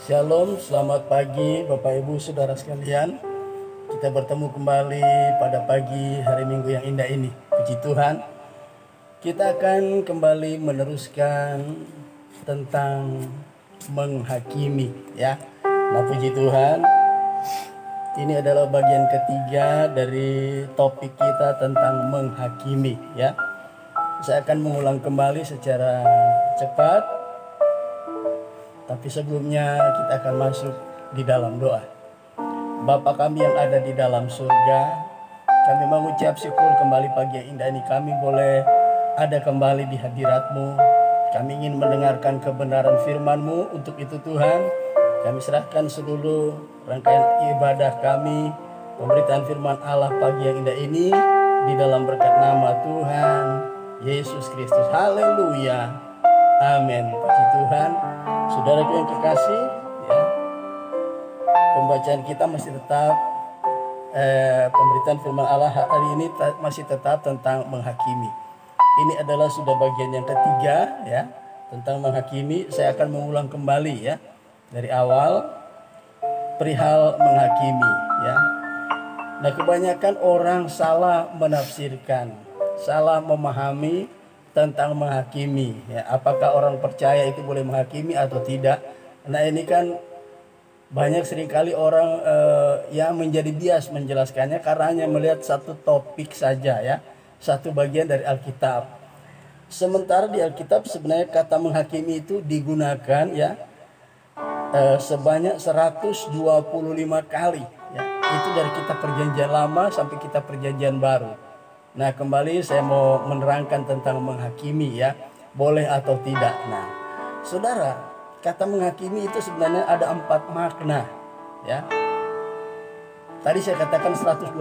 Shalom, selamat pagi Bapak Ibu Saudara sekalian. Kita bertemu kembali pada pagi hari Minggu yang indah ini. Puji Tuhan. Kita akan kembali meneruskan tentang menghakimi ya. Nah, puji Tuhan. Ini adalah bagian ketiga dari topik kita tentang menghakimi ya. Saya akan mengulang kembali secara cepat. Tapi sebelumnya kita akan masuk di dalam doa. Bapa kami yang ada di dalam surga, kami mengucap syukur kembali pagi yang indah ini. Kami boleh ada kembali di hadirat-Mu. Kami ingin mendengarkan kebenaran firman-Mu. Untuk itu Tuhan, kami serahkan seluruh rangkaian ibadah kami, pemberitaan firman Allah pagi yang indah ini di dalam berkat nama Tuhan Yesus Kristus. Haleluya. Amin. Puji Tuhan. Saudaraku yang kekasih, ya, pembacaan kita masih tetap pemberitaan firman Allah hari ini masih tetap tentang menghakimi. Ini adalah sudah bagian yang ketiga ya, tentang menghakimi. Saya akan mengulang kembali ya dari awal perihal menghakimi ya. Nah, kebanyakan orang salah menafsirkan, salah memahami tentang menghakimi ya. Apakah orang percaya itu boleh menghakimi atau tidak? Nah, ini kan banyak seringkali orang yang menjadi bias menjelaskannya karena hanya melihat satu topik saja ya, satu bagian dari Alkitab. Sementara di Alkitab sebenarnya kata menghakimi itu digunakan ya sebanyak 125 kali ya. Itu dari kitab Perjanjian Lama sampai kitab Perjanjian Baru. Nah, kembali saya mau menerangkan tentang menghakimi ya, boleh atau tidak. Nah, saudara, kata menghakimi itu sebenarnya ada 4 makna ya. Tadi saya katakan 125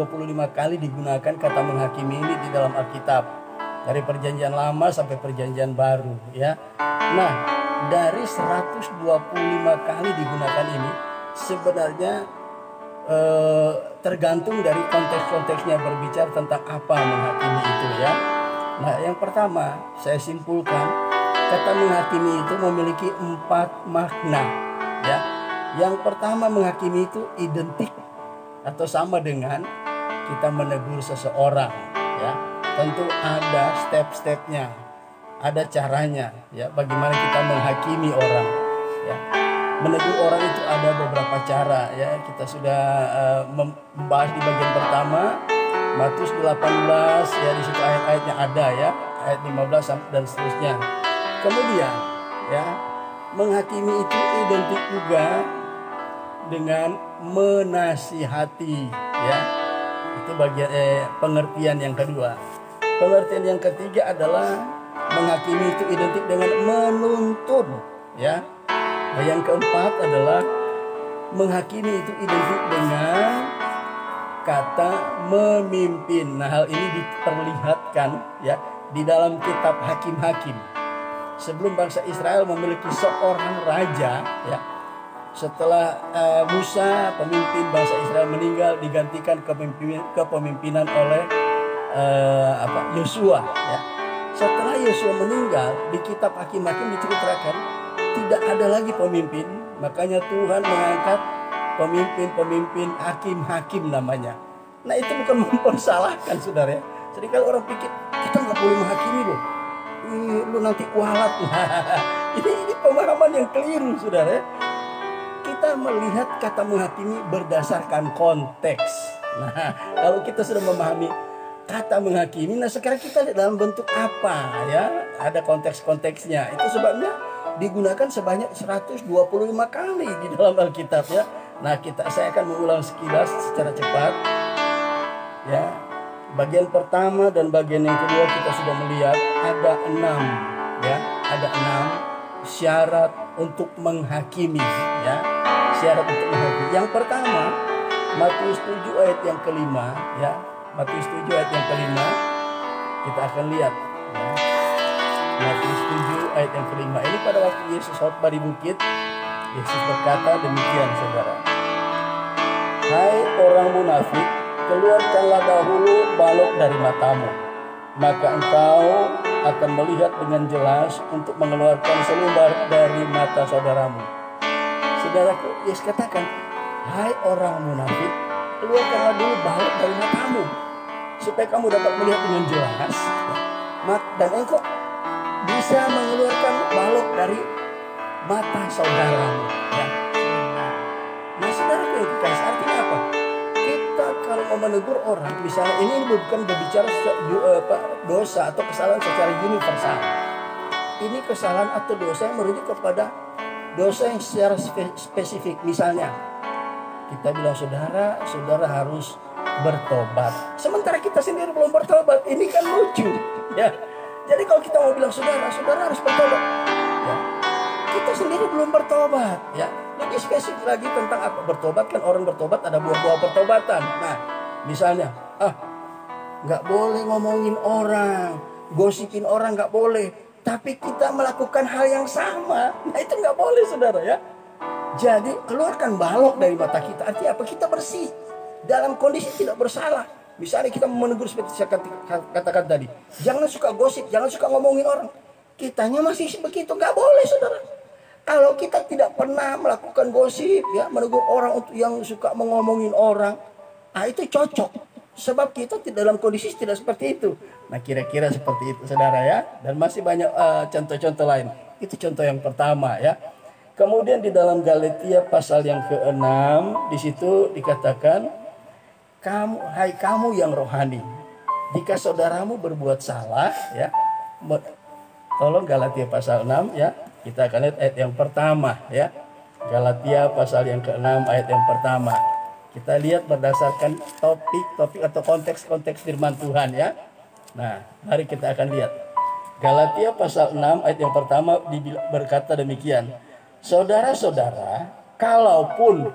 kali digunakan kata menghakimi ini di dalam Alkitab, dari Perjanjian Lama sampai Perjanjian Baru ya. Nah, dari 125 kali digunakan ini sebenarnya tergantung dari konteks-konteksnya berbicara tentang apa menghakimi itu ya. Nah, yang pertama saya simpulkan kata menghakimi itu memiliki 4 makna ya. Yang pertama, menghakimi itu identik atau sama dengan kita menegur seseorang ya. Tentu ada step-stepnya, ada caranya ya, bagaimana kita menghakimi orang ya. Menegur orang itu ada beberapa cara ya. Kita sudah membahas di bagian pertama Matius 18 ya, di situ ayat-ayatnya ada ya, ayat 15 dan seterusnya. Kemudian ya, menghakimi itu identik juga dengan menasihati ya. Itu bagian pengertian yang kedua. Pengertian yang ketiga adalah menghakimi itu identik dengan menuntun ya. Nah, yang keempat adalah menghakimi itu identik dengan kata memimpin. Nah, hal ini diperlihatkan ya di dalam kitab Hakim-Hakim. Sebelum bangsa Israel memiliki seorang raja ya, setelah Musa pemimpin bangsa Israel meninggal, digantikan kepemimpinan oleh Yosua ya. Setelah Yosua meninggal, di kitab Hakim-Hakim diceritakan tidak ada lagi pemimpin, makanya Tuhan mengangkat pemimpin hakim-hakim namanya. Nah, itu bukan mempersalahkan saudara ya. Jadi kalau orang pikir kita nggak boleh menghakimi loh, lu nanti kualat. ini pemahaman yang keliru saudara ya. Kita melihat kata menghakimi berdasarkan konteks. Nah, kalau kita sudah memahami kata menghakimi, nah sekarang kita lihat dalam bentuk apa ya, ada konteks-konteksnya. Itu sebabnya digunakan sebanyak 125 kali di dalam Alkitab ya. Nah, saya akan mengulang sekilas secara cepat ya. Bagian pertama dan bagian yang kedua kita sudah melihat ada 6 ya, ada 6 syarat untuk menghakimi ya. Syarat untuk menghakimi. Yang pertama, Matius 7 ayat yang kelima ya. Matius 7 ayat yang kelima kita akan lihat ya. Matius 7 ayat yang kelima. Ini pada waktu Yesus khotbah di bukit, Yesus berkata demikian saudara. Hai orang munafik, keluarkanlah dahulu balok dari matamu, maka engkau akan melihat dengan jelas untuk mengeluarkan selembar dari mata saudaramu. saudaraku, Yesus katakan, hai orang munafik, keluarkanlah dulu balok dari matamu, supaya kamu dapat melihat dengan jelas, dan engkau bisa mengeluarkan balok dari mata saudaramu. Ya. Nah, saudaraku yang kekasih, artinya apa? Kita kalau mau menegur orang, misalnya ini bukan berbicara dosa atau kesalahan secara universal. Ini kesalahan atau dosa yang merujuk kepada dosa yang secara spesifik. Misalnya, kita bilang saudara harus bertobat. Sementara kita sendiri belum bertobat, ini kan lucu. Ya. Jadi kalau kita mau bilang saudara harus bertobat. Ya. Kita sendiri belum bertobat. Ya. Lebih spesifik lagi tentang apa bertobat, kan orang bertobat ada buah-buah pertobatan. Nah, misalnya, nggak boleh ngomongin orang, gosipin orang nggak boleh. Tapi kita melakukan hal yang sama, nah itu nggak boleh saudara ya. Jadi keluarkan balok dari mata kita. Artinya apa? Kita bersih dalam kondisi tidak bersalah. Misalnya kita menegur seperti saya katakan tadi, jangan suka gosip, jangan suka ngomongin orang. Kitanya masih begitu, nggak boleh saudara. Kalau kita tidak pernah melakukan gosip, ya, menegur orang untuk yang suka mengomongin orang, itu cocok. Sebab kita dalam kondisi tidak seperti itu. Nah, kira-kira seperti itu, saudara ya. Dan masih banyak contoh-contoh lain. Itu contoh yang pertama ya. Kemudian di dalam Galatia pasal yang ke-6, di situ dikatakan, hai kamu yang rohani, jika saudaramu berbuat salah, ya, tolong Galatia pasal 6 ya. Kita akan lihat ayat yang pertama ya. Galatia pasal yang ke-6 ayat yang pertama. Kita lihat berdasarkan topik atau konteks firman Tuhan ya. Nah, mari kita akan lihat. Galatia pasal 6 ayat yang pertama berkata demikian. Saudara-saudara, kalaupun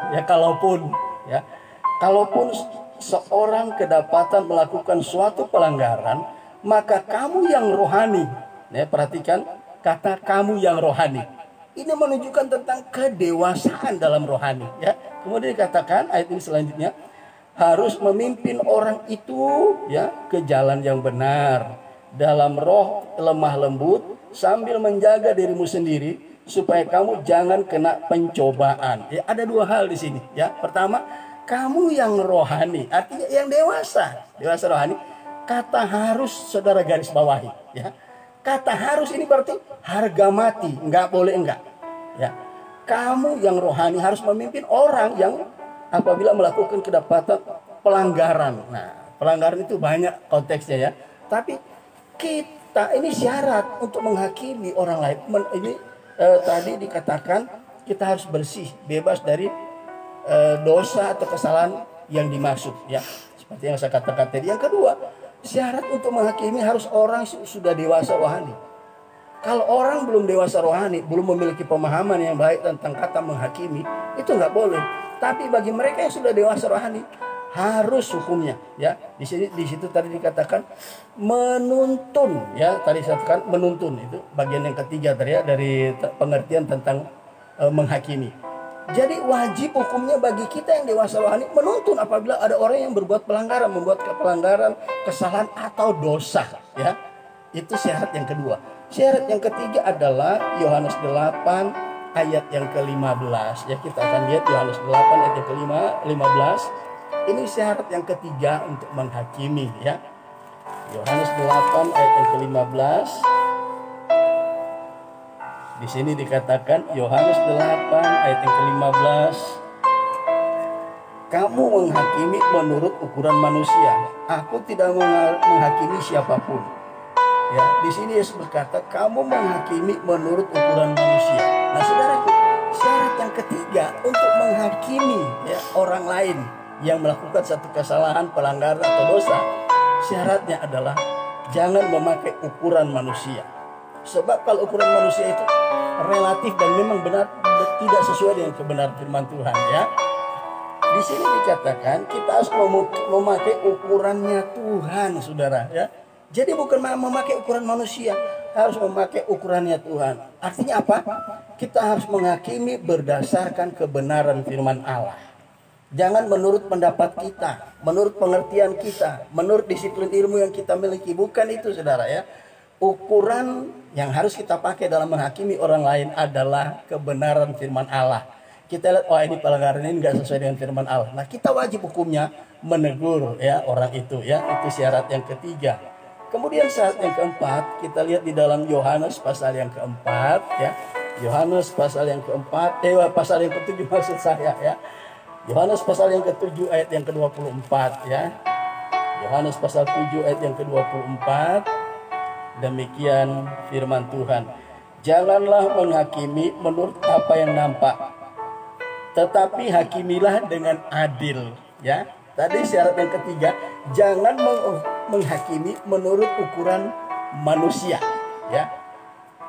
seorang kedapatan melakukan suatu pelanggaran, maka kamu yang rohani. Ya, perhatikan kata kamu yang rohani. Ini menunjukkan tentang kedewasaan dalam rohani. Ya. Kemudian dikatakan ayat ini selanjutnya, harus memimpin orang itu ya ke jalan yang benar, dalam roh lemah lembut, sambil menjaga dirimu sendiri supaya kamu jangan kena pencobaan. Ya, ada dua hal di sini. Ya, pertama, kamu yang rohani, artinya yang dewasa rohani. Kata harus saudara garis bawahi. Ya. Kata harus ini berarti harga mati, nggak boleh enggak. Ya, kamu yang rohani harus memimpin orang yang apabila melakukan kedapatan pelanggaran. Nah, pelanggaran itu banyak konteksnya ya. Tapi kita ini syarat untuk menghakimi orang lain. Ini tadi dikatakan kita harus bersih, bebas dari dosa atau kesalahan yang dimaksud. Ya, seperti yang saya katakan tadi. Yang kedua, syarat untuk menghakimi harus orang sudah dewasa rohani. Kalau orang belum dewasa rohani, belum memiliki pemahaman yang baik tentang kata menghakimi, itu nggak boleh. Tapi bagi mereka yang sudah dewasa rohani, harus hukumnya. Ya, di situ tadi dikatakan menuntun. Ya, tadi saya katakan menuntun itu bagian yang ketiga tadi ya, dari pengertian tentang menghakimi. Jadi wajib hukumnya bagi kita yang dewasa rohani menuntun apabila ada orang yang membuat pelanggaran, kesalahan atau dosa. Ya, itu syarat yang kedua. Syarat yang ketiga adalah Yohanes 8 ayat yang ke-15. Ya, kita akan lihat Yohanes 8 ayat yang ke-15. Ini syarat yang ketiga untuk menghakimi. Ya, Yohanes 8 ayat yang ke-15. Di sini dikatakan Yohanes 8 ayat yang ke-15. Kamu menghakimi menurut ukuran manusia. Aku tidak menghakimi siapapun. Ya, di sini Yesus berkata, kamu menghakimi menurut ukuran manusia. Nah, saudara, syarat yang ketiga untuk menghakimi ya, orang lain yang melakukan satu kesalahan, pelanggaran atau dosa, syaratnya adalah jangan memakai ukuran manusia. Sebab kalau ukuran manusia itu relatif dan memang benar tidak sesuai dengan kebenaran firman Tuhan ya. Di sini dikatakan kita harus memakai ukurannya Tuhan, saudara ya. Jadi bukan memakai ukuran manusia, harus memakai ukurannya Tuhan. Artinya apa? Kita harus menghakimi berdasarkan kebenaran firman Allah. Jangan menurut pendapat kita, menurut pengertian kita, menurut disiplin ilmu yang kita miliki. Bukan itu, saudara ya. Ukuran yang harus kita pakai dalam menghakimi orang lain adalah kebenaran firman Allah. kita lihat, oh ini pelanggaran ini nggak sesuai dengan firman Allah. Nah, kita wajib hukumnya menegur ya orang itu ya. Itu syarat yang ketiga. Kemudian syarat yang keempat, kita lihat di dalam Yohanes pasal yang keempat ya. Yohanes pasal yang keempat, pasal yang ketujuh maksud saya ya. Yohanes pasal yang ketujuh ayat yang ke-24 ya. Yohanes pasal 7 ayat yang ke-24. Demikian firman Tuhan. Janganlah menghakimi menurut apa yang nampak, tetapi hakimilah dengan adil ya. Tadi syarat yang ketiga, jangan menghakimi menurut ukuran manusia ya.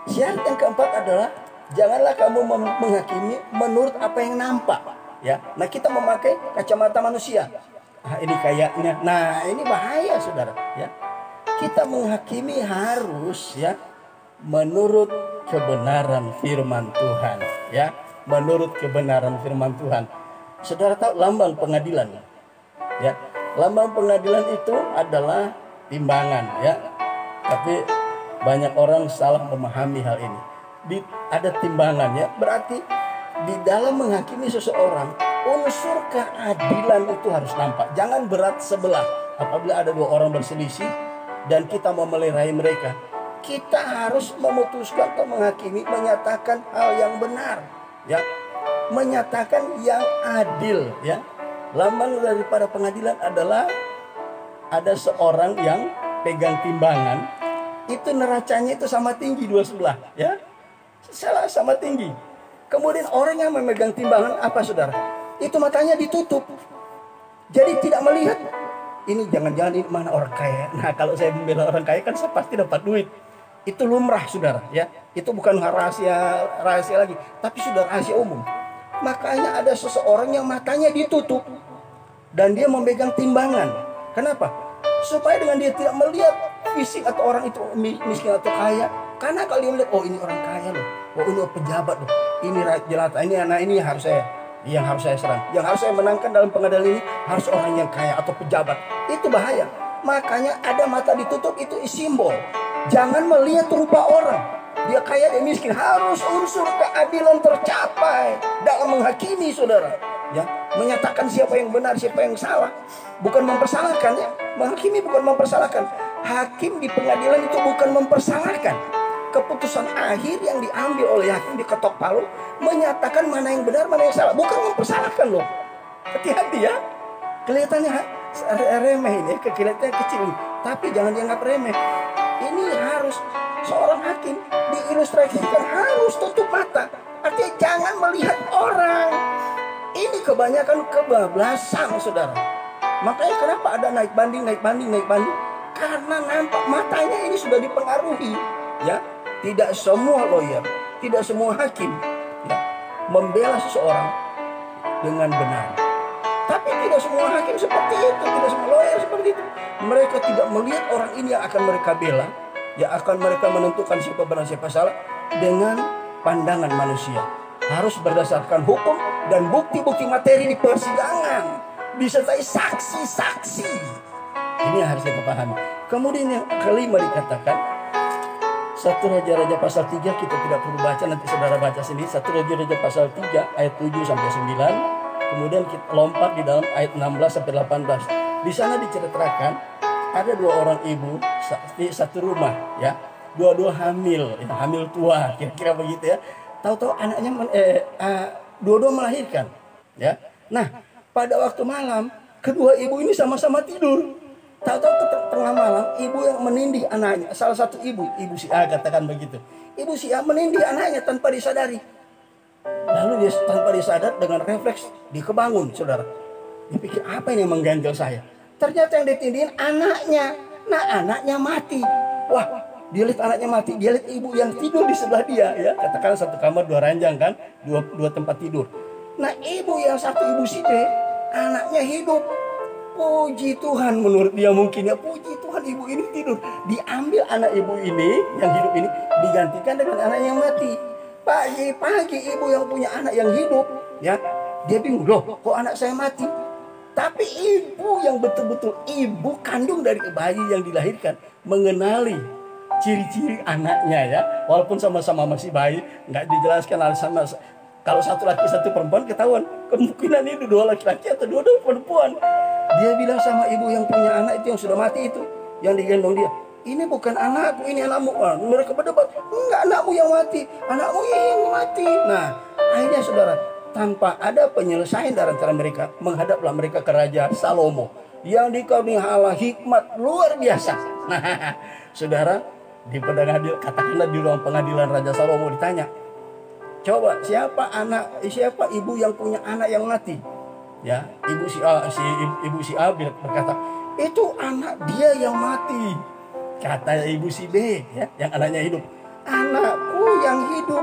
Syarat yang keempat adalah janganlah kamu menghakimi menurut apa yang nampak ya. Nah, kita memakai kacamata manusia. Nah, ini kayaknya. Nah, ini bahaya Saudara ya. Kita menghakimi harus ya menurut kebenaran firman Tuhan ya. Menurut kebenaran firman Tuhan. Saudara tahu lambang pengadilan ya. Lambang pengadilan itu adalah timbangan ya. Tapi banyak orang salah memahami hal ini. Ada timbangan ya. Berarti di dalam menghakimi seseorang, unsur keadilan itu harus nampak. Jangan berat sebelah. Apabila ada dua orang berselisih dan kita memelerai mereka, kita harus memutuskan atau menghakimi, menyatakan hal yang benar ya, menyatakan yang adil ya. Lambang daripada pengadilan adalah ada seorang yang pegang timbangan, itu neracanya itu sama tinggi dua sebelah ya, sama tinggi. Kemudian orang yang memegang timbangan apa Saudara? Itu matanya ditutup, jadi tidak melihat. Ini jangan-jangan ini mana orang kaya. Nah, kalau saya membela orang kaya kan saya pasti dapat duit. Itu lumrah Saudara ya. Itu bukan rahasia lagi, tapi sudah rahasia umum. Makanya ada seseorang yang matanya ditutup dan dia memegang timbangan. Kenapa? Supaya dengan dia tidak melihat fisik atau orang itu miskin atau kaya. Karena kalau dia melihat, oh ini orang kaya loh, oh ini pejabat loh, ini jelata, ini anak ini yang harus saya serang, yang harus saya menangkan dalam pengadilan ini harus orang yang kaya atau pejabat. Itu bahaya. Makanya ada mata ditutup, itu simbol. Jangan melihat rupa orang, dia kaya dia miskin. Harus unsur keadilan tercapai dalam menghakimi Saudara ya. Menyatakan siapa yang benar, siapa yang salah. Bukan mempersalahkan ya. Menghakimi bukan mempersalahkan. Hakim di pengadilan itu bukan mempersalahkan. Keputusan akhir yang diambil oleh hakim di ketok palu menyatakan mana yang benar, mana yang salah, bukan mempersalahkan loh. Hati-hati ya. Kelihatannya remeh ini, kelihatannya kecil, tapi jangan dianggap remeh. Ini harus seorang hakim diilustrasikan harus tutup mata. Artinya jangan melihat orang. Ini kebanyakan kebablasan Saudara. Makanya kenapa ada naik banding. Karena nampak matanya ini sudah dipengaruhi ya. Tidak semua lawyer, tidak semua hakim ya, membela seseorang dengan benar. Tapi tidak semua hakim seperti itu, tidak semua lawyer seperti itu. Mereka tidak melihat orang ini yang akan mereka bela, yang akan mereka menentukan siapa benar siapa salah dengan pandangan manusia. Harus berdasarkan hukum dan bukti-bukti materi di persidangan, disertai saksi-saksi. Ini yang harus kita pahami. Kemudian yang kelima dikatakan 1 Raja-Raja pasal 3, kita tidak perlu baca, nanti Saudara baca sendiri. 1 Raja-Raja pasal 3 ayat 7 sampai 9. Kemudian kita lompat di dalam ayat 16 sampai 18. Di sana diceritakan ada dua orang ibu di satu rumah ya. Dua-dua hamil, ya, hamil tua, kira-kira begitu ya. Tahu-tahu anaknya dua-dua melahirkan ya. Nah, pada waktu malam kedua ibu ini sama-sama tidur. Tahu-tahu tengah malam ibu yang menindih anaknya, salah satu ibu si A katakan begitu. Ibu si A menindih anaknya tanpa disadari. Lalu dia tanpa disadar dengan refleks dia kebangun Saudara. Dia pikir apa ini yang mengganjal saya? Ternyata yang ditindihin anaknya. Nah, anaknya mati. Wah, dia lihat anaknya mati, dia lihat ibu yang tidur di sebelah dia ya. Katakan satu kamar dua ranjang kan, dua tempat tidur. Nah, ibu yang satu, ibu si D, anaknya hidup. Puji Tuhan, menurut dia mungkin ya, puji Tuhan ibu ini tidur. Diambil anak ibu ini yang hidup ini digantikan dengan anak yang mati. Pagi-pagi ibu yang punya anak yang hidup ya, dia bingung, loh kok anak saya mati. Tapi ibu yang betul-betul ibu kandung dari bayi yang dilahirkan mengenali ciri-ciri anaknya ya, walaupun sama-sama masih bayi, nggak dijelaskan alasan Kalau satu laki satu perempuan ketahuan, kemungkinan ini dua laki-laki atau dua perempuan. Dia bilang sama ibu yang punya anak itu yang sudah mati itu, yang digendong dia, ini bukan anakku, ini anakmu. Mereka berdebat, enggak, anakmu yang mati, anakmu yang mati. Nah, akhirnya saudara, tanpa ada penyelesaian dari antara mereka, menghadaplah mereka ke Raja Salomo yang dikaruniai Allah hikmat luar biasa. Nah, saudara, di pengadilan, katakanlah di ruang pengadilan Raja Salomo ditanya, coba siapa ibu yang punya anak yang mati? Ya, ibu si A berkata, itu anak dia yang mati. Kata ibu si B, ya, yang anaknya hidup, anakku yang hidup.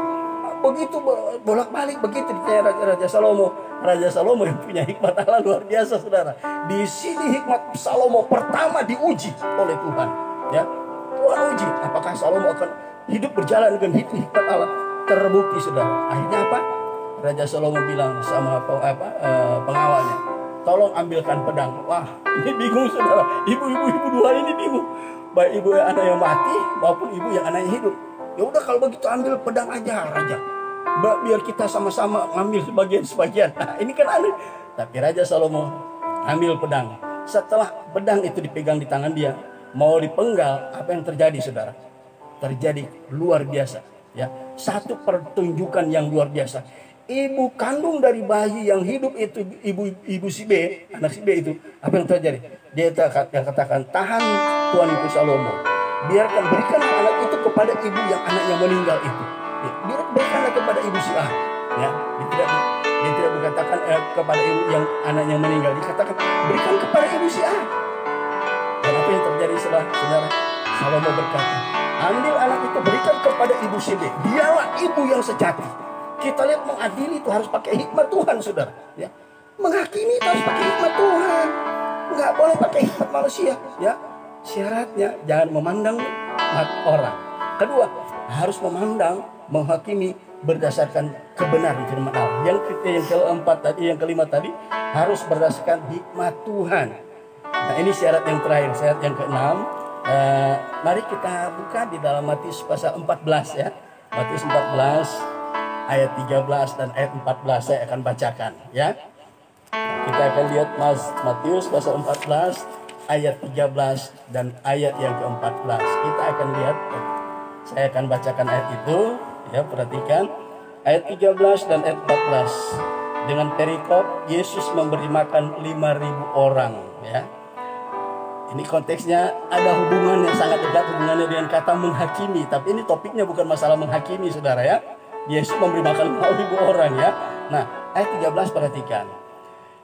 Begitu bolak-balik begitu ditanya Raja Salomo. Raja Salomo yang punya hikmat Allah luar biasa, saudara. Di sini hikmat Salomo pertama diuji oleh Tuhan. Ya, Tuhan uji apakah Salomo akan hidup berjalan dengan hikmat Allah. Terbukti, saudara. Akhirnya apa? Raja Salomo bilang sama pengawalnya, tolong ambilkan pedang. Wah, ini bingung, saudara. Ibu dua ini bingung. Baik ibu yang anak yang mati maupun ibu yang anaknya hidup. Ya udah, kalau begitu ambil pedang aja, Raja. Biar kita sama-sama ngambil sebagian. Nah, ini kan aneh. Tapi Raja Salomo ambil pedang. Setelah pedang itu dipegang di tangan dia, mau dipenggal, apa yang terjadi, saudara? Terjadi luar biasa. Ya, satu pertunjukan yang luar biasa. Ibu kandung dari bayi yang hidup itu, ibu si B, anak si B itu, apa yang terjadi? Dia katakan, tahan Tuanku Salomo, berikan anak itu kepada ibu yang anaknya meninggal itu. Berikanlah kepada ibu si A. Ya, dia tidak berkatakan kepada ibu yang anaknya meninggal, dikatakan berikan kepada ibu si A. Dan apa yang terjadi setelah, saudara? Salomo berkata, ambil anak itu, berikan kepada ibu si B. Dialah ibu yang sejati. Kita lihat mengadili itu harus pakai hikmat Tuhan, saudara. Ya, menghakimi itu harus pakai hikmat Tuhan. Nggak boleh pakai hikmat manusia. Ya, syaratnya jangan memandang orang. Kedua, harus menghakimi berdasarkan kebenaran firman Allah. Yang kelima tadi harus berdasarkan hikmat Tuhan. Nah, ini syarat yang terakhir, syarat yang keenam. Mari kita buka di dalam Matius pasal 14, ya. Matius 14 ayat 13 dan ayat 14 saya akan bacakan, ya. Kita akan lihat Matius pasal 14 ayat 13 dan ayat yang ke-14. Kita akan lihat, saya akan bacakan ayat itu, ya, perhatikan ayat 13 dan ayat 14. Dengan perikop Yesus memberi makan 5.000 orang, ya. Ini konteksnya ada hubungannya, sangat dekat hubungannya dengan kata menghakimi. Tapi ini topiknya bukan masalah menghakimi, saudara, ya. Yesus memberi makan 5.000 orang, ya. Nah, ayat 13 perhatikan.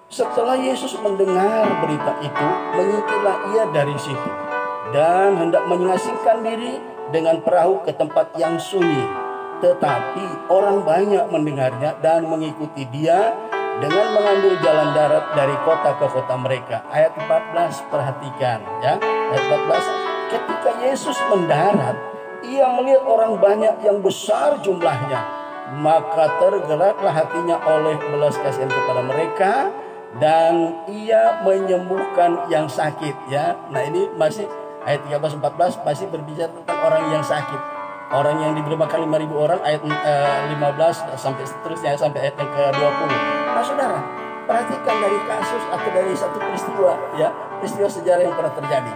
Setelah Yesus mendengar berita itu, menyingkirlah ia dari situ dan hendak mengasingkan diri dengan perahu ke tempat yang sunyi. Tetapi orang banyak mendengarnya dan mengikuti dia dengan mengambil jalan darat dari kota ke kota mereka. Ayat 14 perhatikan, ya. Ayat 14, ketika Yesus mendarat, ia melihat orang banyak yang besar jumlahnya, maka tergeraklah hatinya oleh belas kasihan kepada mereka dan ia menyembuhkan yang sakit, ya. Nah, ini masih ayat 13-14 masih berbicara tentang orang yang sakit, orang yang diberi makan 5.000 orang, ayat 15 sampai seterusnya sampai ayat yang ke-20. Nah, saudara, perhatikan dari kasus atau dari satu peristiwa, ya, peristiwa sejarah yang pernah terjadi.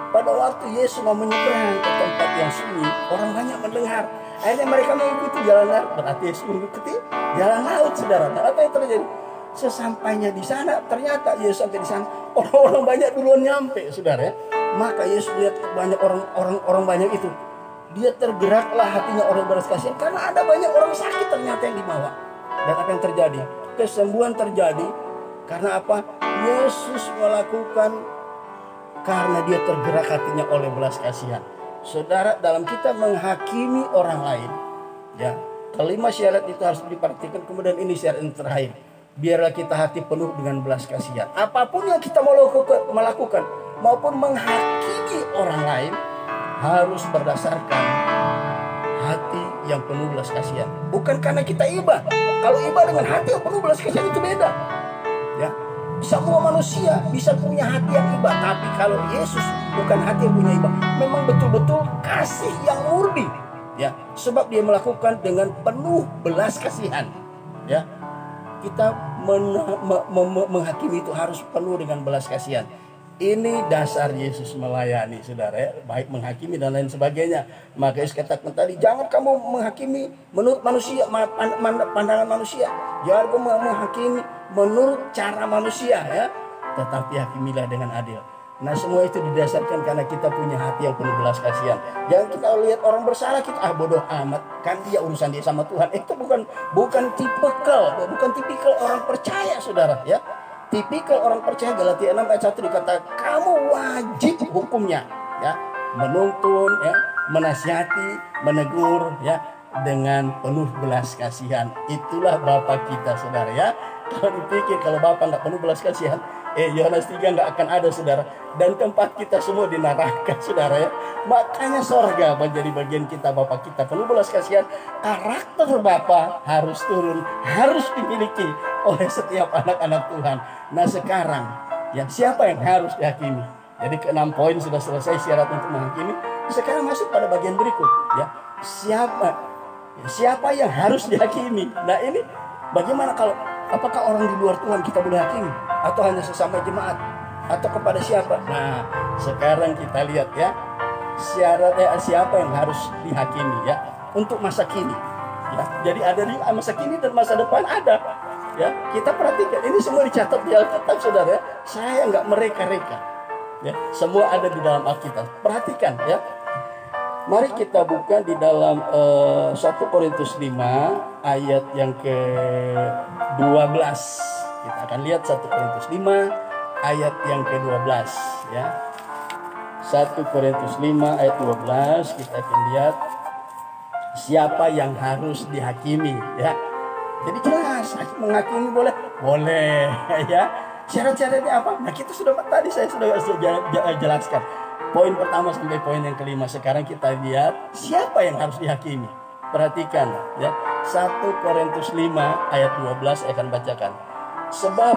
Pada waktu Yesus mau menyeberang ke tempat yang sunyi, orang banyak mendengar. Akhirnya mereka mengikuti jalan laut. Berarti Yesus mengikuti jalan laut, saudara. Nah, apa yang terjadi? Sesampainya di sana, ternyata Yesus sampai di sana, orang-orang banyak duluan nyampe, saudara. Maka Yesus lihat banyak orang banyak itu. Dia tergeraklah hatinya oleh belas kasihan karena ada banyak orang sakit ternyata yang dibawa. Dan apa yang terjadi? Kesembuhan terjadi karena apa? Yesus melakukan karena dia tergerak hatinya oleh belas kasihan. Saudara, dalam kita menghakimi orang lain, ya, kelima syarat itu harus diperhatikan. Kemudian ini syarat yang terakhir, biarlah kita hati penuh dengan belas kasihan. Apapun yang kita mau melakukan maupun menghakimi orang lain harus berdasarkan hati yang penuh belas kasihan. Bukan karena kita iba. Kalau iba dengan hati yang penuh belas kasihan itu beda, ya. Semua manusia bisa punya hati yang iba, tapi kalau Yesus bukan hati yang punya iba, memang betul-betul kasih yang murni, ya. Sebab dia melakukan dengan penuh belas kasihan. ya. Kita menghakimi itu harus penuh dengan belas kasihan. Ini dasar Yesus melayani, saudara, ya. Baik menghakimi dan lain sebagainya. Maka Yesus katakan tadi, jangan kamu menghakimi menurut manusia, pandangan manusia. Jangan kamu menghakimi menurut cara manusia, ya. Tetapi hakimilah dengan adil. Nah, semua itu didasarkan karena kita punya hati yang penuh belas kasihan. Jangan kita lihat orang bersalah, kita bodoh amat, kan dia urusan dia sama Tuhan. Itu bukan tipikal orang percaya, saudara, ya. Tipikal orang percaya, Galatia 6 ayat 1 dikatakan kamu wajib hukumnya, ya, menuntun, ya, menasihati, menegur, ya, dengan penuh belas kasihan. Itulah Bapa kita, saudara, ya. Kalau dipikir kalau Bapa nggak penuh belas kasihan, Yohanes 3 nggak akan ada, saudara. Dan tempat kita semua di neraka, saudara, ya. Makanya sorga menjadi bagian kita, Bapa kita penuh belas kasihan. Karakter Bapa harus turun, harus dimiliki oleh setiap anak-anak Tuhan. Nah, sekarang, ya, siapa yang harus dihakimi? Jadi ke-6 poin sudah selesai syarat untuk menghakimi. Sekarang masuk pada bagian berikut, ya. Siapa yang harus dihakimi? Nah, ini bagaimana apakah orang di luar Tuhan kita boleh hakimi? Atau hanya sesama jemaat? Atau kepada siapa? Nah, sekarang kita lihat, ya, syaratnya siapa yang harus dihakimi, ya, untuk masa kini, ya. Jadi ada di masa kini dan masa depan ada, ya. Kita perhatikan ini semua dicatat di Alkitab, saudara, ya. Saya nggak mereka-reka, ya. Semua ada di dalam Alkitab. Perhatikan, ya. Mari kita buka di dalam 1 Korintus 5 ayat yang ke-12. Kita akan lihat 1 Korintus 5 ayat yang ke-12, ya. 1 Korintus 5 ayat 12 kita akan lihat siapa yang harus dihakimi, ya. Jadi jelas, menghakimi boleh, ya. Syarat-syaratnya apa? Nah, kita tadi saya sudah jelaskan. Poin pertama sampai poin yang kelima. Sekarang kita lihat siapa yang harus dihakimi. Perhatikan, ya. 1 Korintus 5 ayat 12 saya akan bacakan. Sebab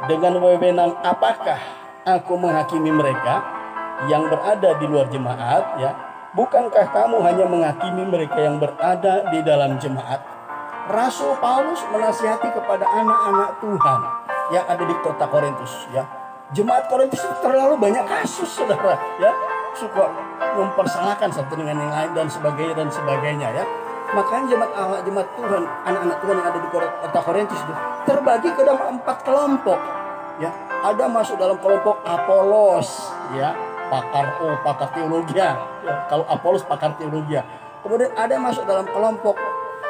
dengan wewenang apakah aku menghakimi mereka yang berada di luar jemaat, ya? Bukankah kamu hanya menghakimi mereka yang berada di dalam jemaat? Rasul Paulus menasihati kepada anak-anak Tuhan yang ada di kota Korintus, ya. Jemaat Korintus itu terlalu banyak kasus, saudara, ya. Suka mempersalahkan satu dengan yang lain dan sebagainya, ya. Makanya jemaat Allah, jemaat Tuhan, anak-anak Tuhan yang ada di kota Korintus itu terbagi ke dalam 4 kelompok, ya. Ada masuk dalam kelompok Apolos, ya, pakar teologi, ya. Kalau Apolos pakar teologi. Kemudian ada masuk dalam kelompok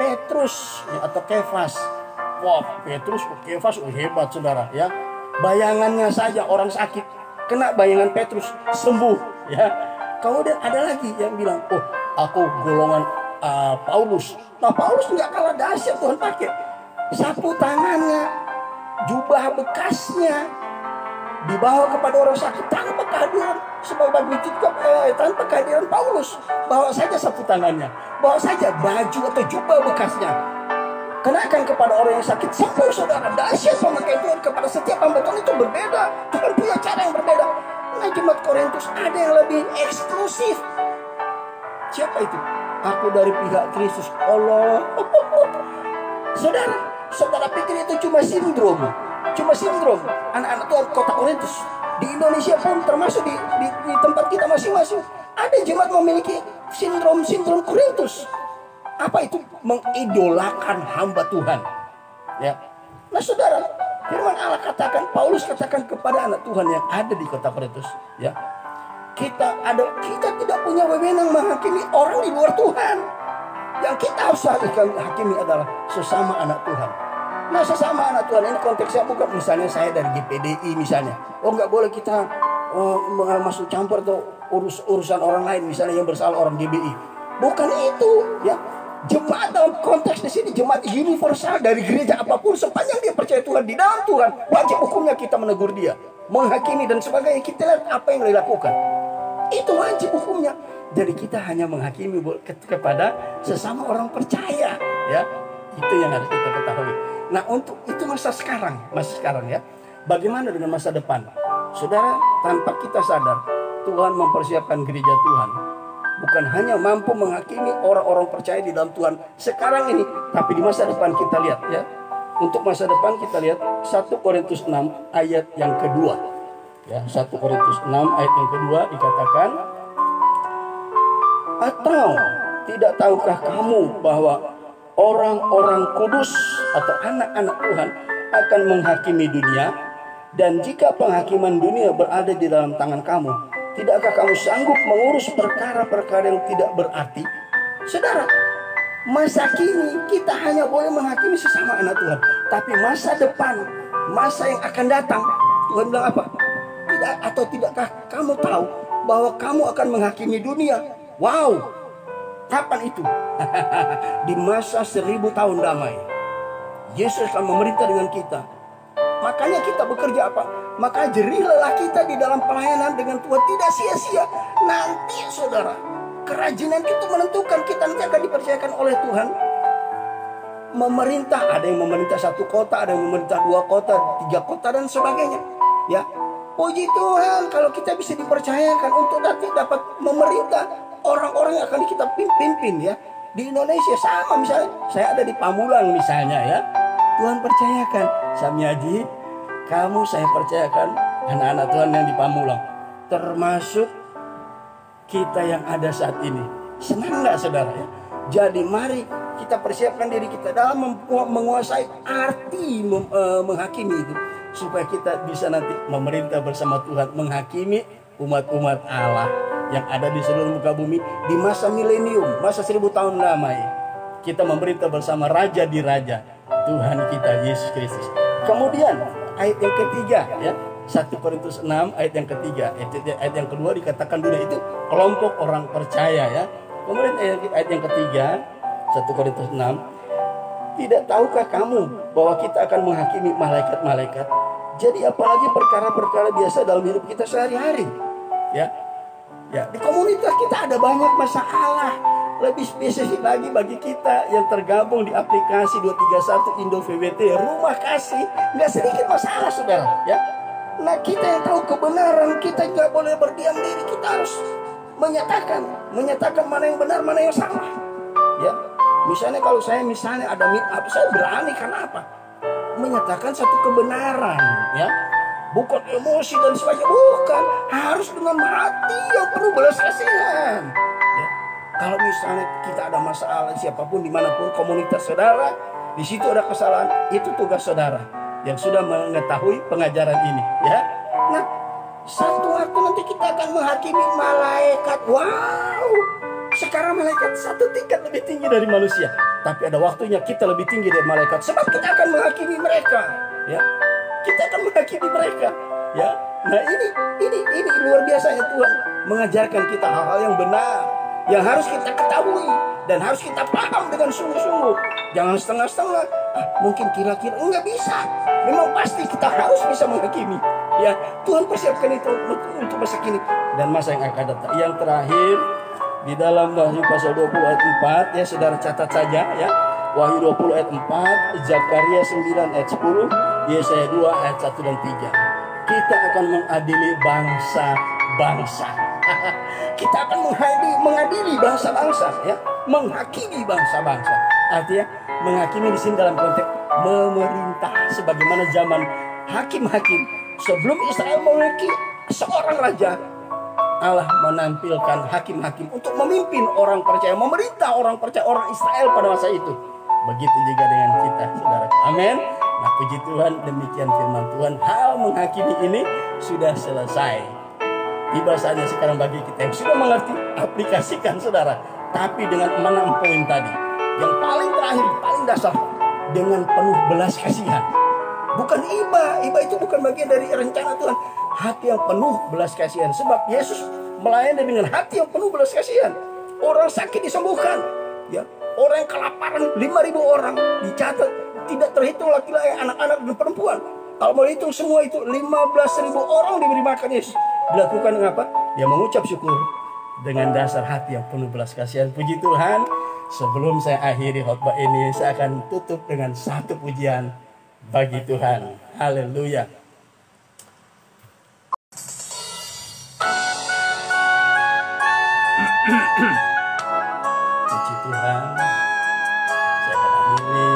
Petrus, ya, atau Kefas. Wah, Petrus, Kefas, hebat, saudara, ya. Bayangannya saja orang sakit kena bayangan Petrus sembuh, ya. Kemudian ada lagi yang bilang, oh, aku golongan Paulus. Nah, Paulus nggak kalah dahsyat Tuhan pakai. Sapu tangannya, jubah bekasnya dibawa kepada orang sakit tanpa kehadiran, sebab begitu tanpa kehadiran Paulus. Bawa saja sapu tangannya, bawa saja baju atau jubah bekasnya, kenakan kepada orang yang sakit, sembuh, saudara. Dahsyat memakai Tuhan kepada setiap hamba Tuhan itu berbeda. Tuhan punya cara yang berbeda. Nah, jemaat Korintus ada yang lebih eksklusif. Siapa itu? Aku dari pihak Kristus. Allah. Saudara pikir itu cuma sindrom. Anak-anak Tuhan kota Korintus. Di Indonesia pun termasuk di tempat kita masing-masing. Ada jemaat memiliki sindrom Korintus. Apa itu? Mengidolakan hamba Tuhan, ya. Nah, saudara, firman Allah katakan, Paulus katakan kepada anak Tuhan yang ada di kota Korintus, ya. Kita tidak punya wewenang menghakimi orang di luar Tuhan. Yang kita harus hakimi adalah sesama anak Tuhan. Nah, sesama anak Tuhan ini konteksnya bukan misalnya saya dari GPDI misalnya. Oh, nggak boleh kita masuk campur atau urusan orang lain, misalnya yang bersalah orang GBI. Bukan itu, ya. Jemaat dalam konteks di sini jemaat universal dari gereja apapun, sepanjang dia percaya Tuhan di dalam Tuhan, wajib hukumnya kita menegur dia, menghakimi dan sebagainya. Kita lihat apa yang dilakukan. Itu wajib hukumnya. Jadi kita hanya menghakimi kepada sesama orang percaya, ya. Itu yang harus kita ketahui. Nah, untuk itu masa sekarang, ya. Bagaimana dengan masa depan? Saudara, tanpa kita sadar, Tuhan mempersiapkan gereja Tuhan bukan hanya mampu menghakimi orang-orang percaya di dalam Tuhan sekarang ini, tapi di masa depan kita lihat, ya. Untuk masa depan kita lihat 1 Korintus 6 ayat yang kedua. Ya, 1 Korintus 6 ayat yang kedua dikatakan, atau tidak tahukah kamu bahwa orang-orang kudus atau anak-anak Tuhan akan menghakimi dunia? Dan jika penghakiman dunia berada di dalam tangan kamu, tidakkah kamu sanggup mengurus perkara-perkara yang tidak berarti? Saudara, masa kini kita hanya boleh menghakimi sesama anak Tuhan, tapi masa depan, masa yang akan datang, Tuhan bilang apa? Tidak, atau tidakkah kamu tahu bahwa kamu akan menghakimi dunia? Wow, kapan itu? Di masa 1000 tahun damai, Yesus akan memerintah dengan kita. Makanya kita bekerja apa? Maka jerilah kita di dalam pelayanan dengan Tuhan, tidak sia-sia. Nanti saudara, kerajinan itu menentukan kita nanti akan dipercayakan oleh Tuhan memerintah. Ada yang memerintah 1 kota, ada yang memerintah 2 kota, 3 kota dan sebagainya. Ya, puji Tuhan kalau kita bisa dipercayakan untuk nanti dapat memerintah orang-orang yang akan kita pimpin ya. Di Indonesia sama, misalnya saya ada di Pamulang misalnya ya. Tuhan percayakan, Samyaji, kamu saya percayakan anak-anak Tuhan yang di Pamulang, termasuk kita yang ada saat ini. Senang nggak saudara ya? Jadi mari kita persiapkan diri kita dalam menguasai arti menghakimi itu, supaya kita bisa nanti memerintah bersama Tuhan, menghakimi umat-umat Allah yang ada di seluruh muka bumi di masa milenium, masa 1000 tahun damai. Kita memerintah bersama Raja di Raja, Tuhan kita Yesus Kristus. Kemudian ayat yang ketiga ya, 1 Korintus 6 ayat yang ketiga, ayat yang kedua dikatakan dunia itu kelompok orang percaya ya. Kemudian ayat yang ketiga 1 Korintus 6, tidak tahukah kamu bahwa kita akan menghakimi malaikat-malaikat? Jadi apalagi perkara-perkara biasa dalam hidup kita sehari-hari ya. Ya, di komunitas kita ada banyak masalah. Lebih spesifik lagi bagi kita yang tergabung di aplikasi 231 Indo VWT Rumah Kasih, nggak sedikit masalah saudara ya. Nah, kita yang tahu kebenaran, kita nggak boleh berdiam diri. Kita harus menyatakan mana yang benar, mana yang salah ya. Misalnya kalau saya ada meet up, saya berani karena apa? Menyatakan satu kebenaran ya, bukan emosi dan sebagainya, bukan, harus dengan hati yang penuh belas kasihan ya. Kalau misalnya kita ada masalah siapapun dimanapun komunitas saudara, di situ ada kesalahan, itu tugas saudara yang sudah mengetahui pengajaran ini ya. Nah, satu waktu nanti kita akan menghakimi malaikat. Wow, sekarang malaikat satu tingkat lebih tinggi dari manusia, tapi ada waktunya kita lebih tinggi dari malaikat, sebab kita akan menghakimi mereka ya. Kita akan menghakimi mereka ya. Nah, ini luar biasanya Tuhan mengajarkan kita hal-hal yang benar, yang harus kita ketahui dan harus kita paham dengan sungguh-sungguh. Jangan setengah-setengah. Mungkin kira-kira enggak bisa. Memang pasti kita harus bisa menghakimi. Ya, Tuhan persiapkan itu untuk masa kini dan masa yang akan datang. Yang terakhir di dalam Wahyu pasal 20 ayat 4 ya, saudara catat saja ya. Wahyu 20 ayat 4, Zakaria 9 ayat 10, Yesaya 2 ayat 1 dan 3. Kita akan mengadili bangsa-bangsa. Kita akan mengadili bangsa-bangsa ya, menghakimi bangsa-bangsa. Artinya menghakimi di sini dalam konteks memerintah, sebagaimana zaman hakim-hakim sebelum Israel memiliki seorang raja, Allah menampilkan hakim-hakim untuk memimpin orang percaya, memerintah orang percaya, orang Israel pada masa itu. Begitu juga dengan kita, saudara. Amin. Nah, puji Tuhan, demikian firman Tuhan. Hal menghakimi ini sudah selesai. Tiba saatnya sekarang bagi kita yang sudah mengerti, aplikasikan saudara. Tapi dengan 6 poin tadi, yang paling terakhir, paling dasar, dengan penuh belas kasihan. Bukan iba itu bukan bagian dari rencana Tuhan. Hati yang penuh belas kasihan. Sebab Yesus melayani dengan hati yang penuh belas kasihan. Orang sakit disembuhkan ya. Orang yang kelaparan 5.000 orang dicatat, tidak terhitung laki-laki, anak-anak dan perempuan. Kalau mau hitung semua itu 15.000 orang diberi makan Yesus. Dilakukan dengan apa? Dia mengucap syukur dengan dasar hati yang penuh belas kasihan. Puji Tuhan. Sebelum saya akhiri khotbah ini, saya akan tutup dengan satu pujian bagi Tuhan. Haleluya. Puji Tuhan. Saya akan akhiri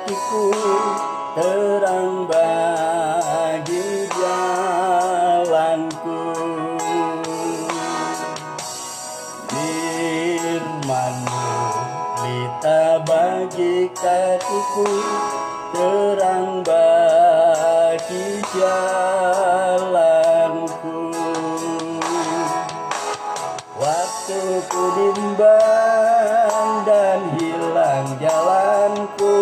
kakiku, terang bagi jalanku. Firman-Mu pelita bagi kakiku, terang bagi jalanku. Waktu ku bimbang dan hilang jalanku,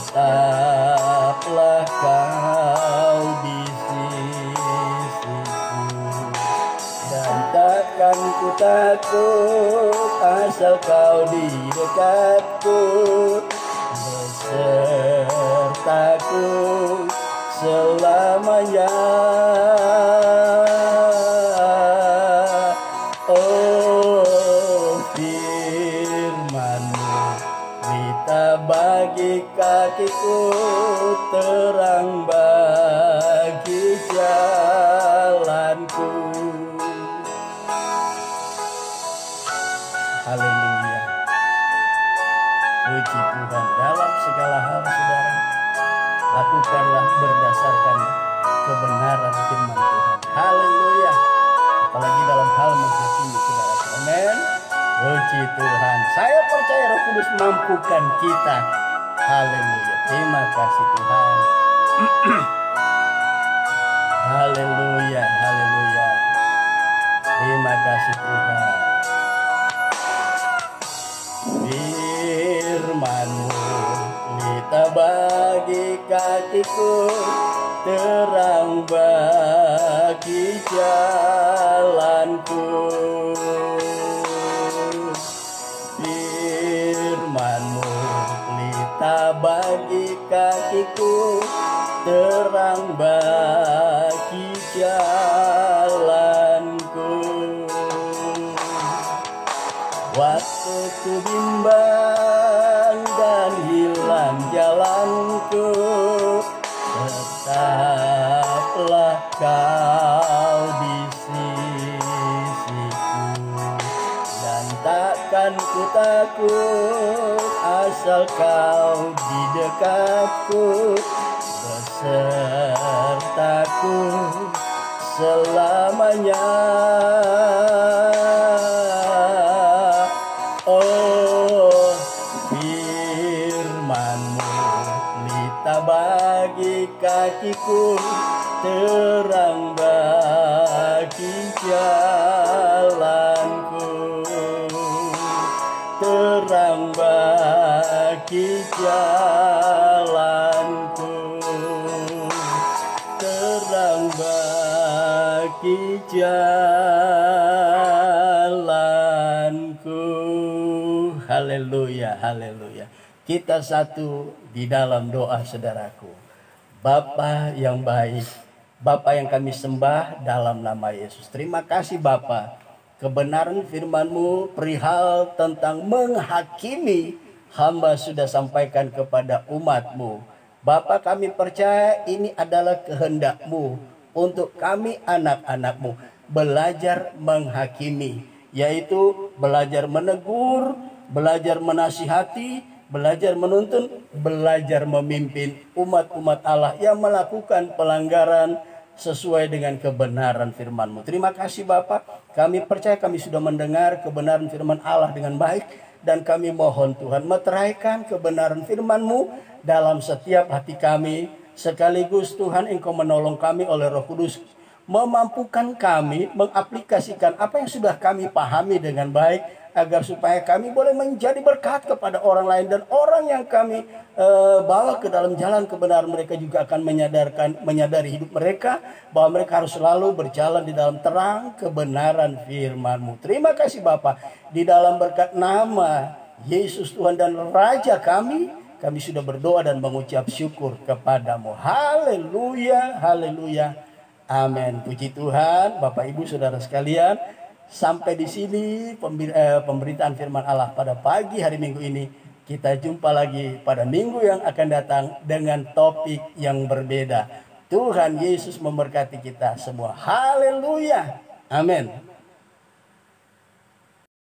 tetaplah Kau di sisiku. Dan takkan ku takut asal Kau di dekatku, besertaku selamanya. Oh, firman-Mu pelita bagi kakiku, terang bagi jalanku. Haleluya. Puji Tuhan. Dalam segala hal saudara, lakukanlah berdasarkan kebenaran firman Tuhan. Haleluya. Apalagi dalam hal menghakimi saudara. Amin. Puji Tuhan. Saya percaya Roh Kudus mampukan kita. Haleluya. Terima kasih Tuhan. Haleluya. Haleluya. Terima kasih Tuhan. Firman-Mu pelita bagi kakiku, terang bagi jalanku. Firman-Mu pelita bagi kakiku, terang bagi jalanku. Waktu ku bimbang dan hilang jalanku, tetaplah Kau di sisiku. Dan takkan ku takut asal Kau di dekatku, besertaku selamanya. Oh, firman-Mu pelita bagi kakiku, terang bagi jalanku. Terang bagi jalanku. Terang bagi jalanku. Haleluya, haleluya. Kita satu di dalam doa saudaraku. Bapa yang baik, Bapa yang kami sembah dalam nama Yesus. Terima kasih Bapa. Kebenaran firman-Mu perihal tentang menghakimi hamba sudah sampaikan kepada umat-Mu. Bapa, kami percaya ini adalah kehendak-Mu untuk kami anak-anak-Mu belajar menghakimi, yaitu belajar menegur, belajar menasihati, belajar menuntun, belajar memimpin umat-umat Allah yang melakukan pelanggaran sesuai dengan kebenaran firman-Mu. Terima kasih Bapak, kami percaya kami sudah mendengar kebenaran firman Allah dengan baik, dan kami mohon Tuhan meteraikan kebenaran firman-Mu dalam setiap hati kami, sekaligus Tuhan Engkau menolong kami oleh Roh Kudus, memampukan kami mengaplikasikan apa yang sudah kami pahami dengan baik, agar supaya kami boleh menjadi berkat kepada orang lain, dan orang yang kami bawa ke dalam jalan kebenaran, mereka juga akan menyadari hidup mereka bahwa mereka harus selalu berjalan di dalam terang kebenaran firman-Mu. Terima kasih Bapa, di dalam berkat nama Yesus Tuhan dan Raja kami sudah berdoa dan mengucap syukur kepadamu. Haleluya, haleluya, amin. Puji Tuhan. Bapak Ibu Saudara sekalian, sampai di sini pemberitaan firman Allah pada pagi hari Minggu ini. Kita jumpa lagi pada minggu yang akan datang dengan topik yang berbeda. Tuhan Yesus memberkati kita semua. Haleluya. Amin.